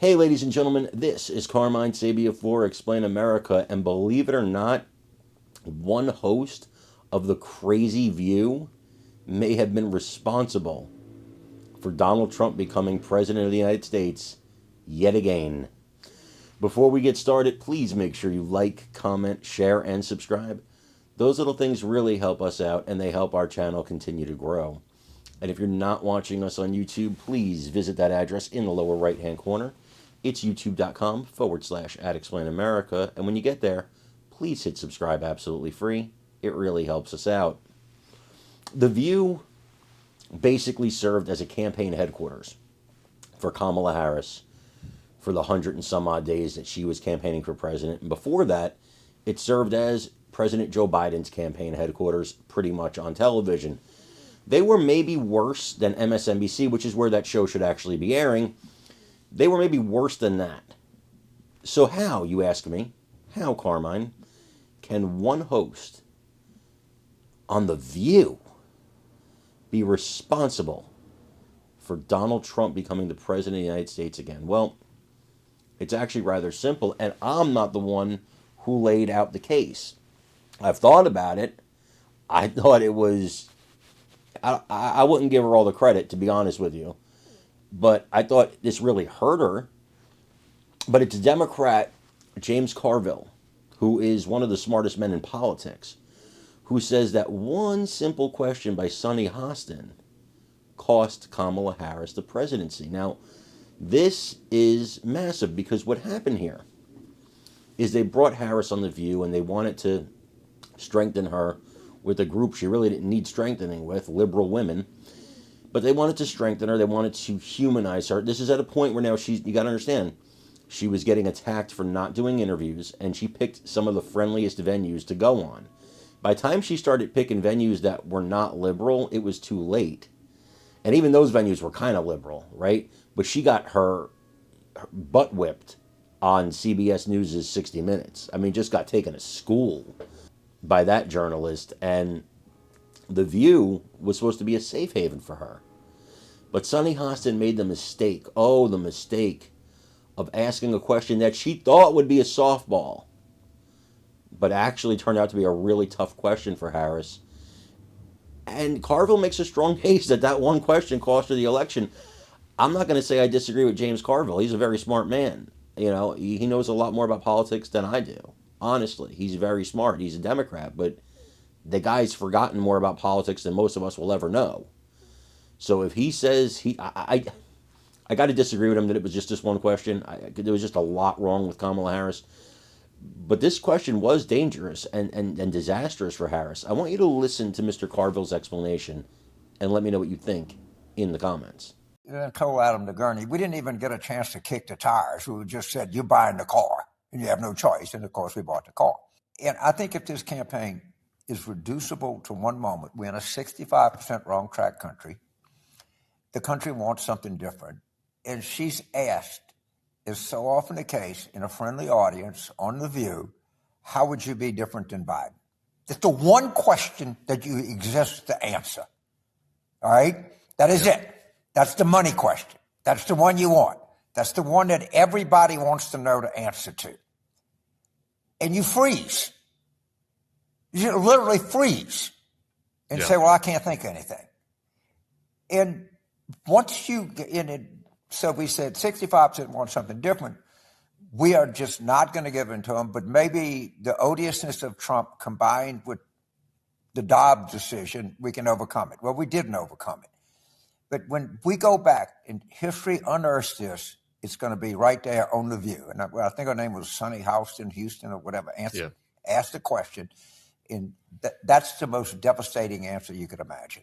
Hey, ladies and gentlemen, this is Carmine Sabia for Explain America, and believe it or not, one host of The Crazy View may have been responsible for Donald Trump becoming President of the United States yet again. Before we get started, please make sure you like, comment, share, and subscribe. Those little things really help us out, and they help our channel continue to grow. And if you're not watching us on YouTube, please visit that address in the lower right-hand corner. It's youtube.com/@ExplainAmerica. And when you get there, please hit subscribe absolutely free. It really helps us out. The View basically served as a campaign headquarters for Kamala Harris for the 100 and some odd days that she was campaigning for president. And before that, it served as President Joe Biden's campaign headquarters pretty much on television. They were maybe worse than MSNBC, which is where that show should actually be airing. They were maybe worse than that. So how, you ask me, how, Carmine, can one host on The View be responsible for Donald Trump becoming the president of the United States again? Well, it's actually rather simple, and I'm not the one who laid out the case. I've thought about it. I thought it was... I wouldn't give her all the credit, to be honest with you. But I thought this really hurt her. But it's Democrat James Carville, who is one of the smartest men in politics, who says that one simple question by Sunny Hostin cost Kamala Harris the presidency. Now, this is massive because what happened here is they brought Harris on The View and they wanted to strengthen her with a group she really didn't need strengthening with, liberal women. But they wanted to strengthen her. They wanted to humanize her. This is at a point where now you got to understand, she was getting attacked for not doing interviews, and she picked some of the friendliest venues to go on. By the time she started picking venues that were not liberal, it was too late. And even those venues were kind of liberal, right? But she got her butt whipped on CBS News' 60 Minutes. I mean, just got taken to school by that journalist. And The View was supposed to be a safe haven for her. But Sunny Hostin made the mistake, the mistake, of asking a question that she thought would be a softball, but actually turned out to be a really tough question for Harris. And Carville makes a strong case that that one question cost her the election. I'm not going to say I disagree with James Carville. He's a very smart man. You know, he knows a lot more about politics than I do. Honestly, he's very smart. He's a Democrat, but the guy's forgotten more about politics than most of us will ever know. So if he says I got to disagree with him that it was just this one question. There was just a lot wrong with Kamala Harris. But this question was dangerous and disastrous for Harris. I want you to listen to Mr. Carville's explanation and let me know what you think in the comments. I told Adam DeGurney, we didn't even get a chance to kick the tires. We just said, you're buying the car, and you have no choice. And, of course, we bought the car. And I think if this campaign is reducible to one moment, we're in a 65% wrong track country. The country wants something different. And she's asked, as so often the case, in a friendly audience on The View, how would you be different than Biden? That's the one question that you exist to answer. All right? That is it. That's the money question. That's the one you want. That's the one that everybody wants to know the answer to. And you freeze. You literally freeze and say, well, I can't think of anything. And once you get in it, so we said 65% want something different. We are just not going to give in to them, but maybe the odiousness of Trump combined with the Dobbs decision, we can overcome it. Well, we didn't overcome it. But when we go back and history unearths this, it's going to be right there on The View. And I think her name was Sunny Houston or whatever. Asked the question. And that's the most devastating answer you could imagine.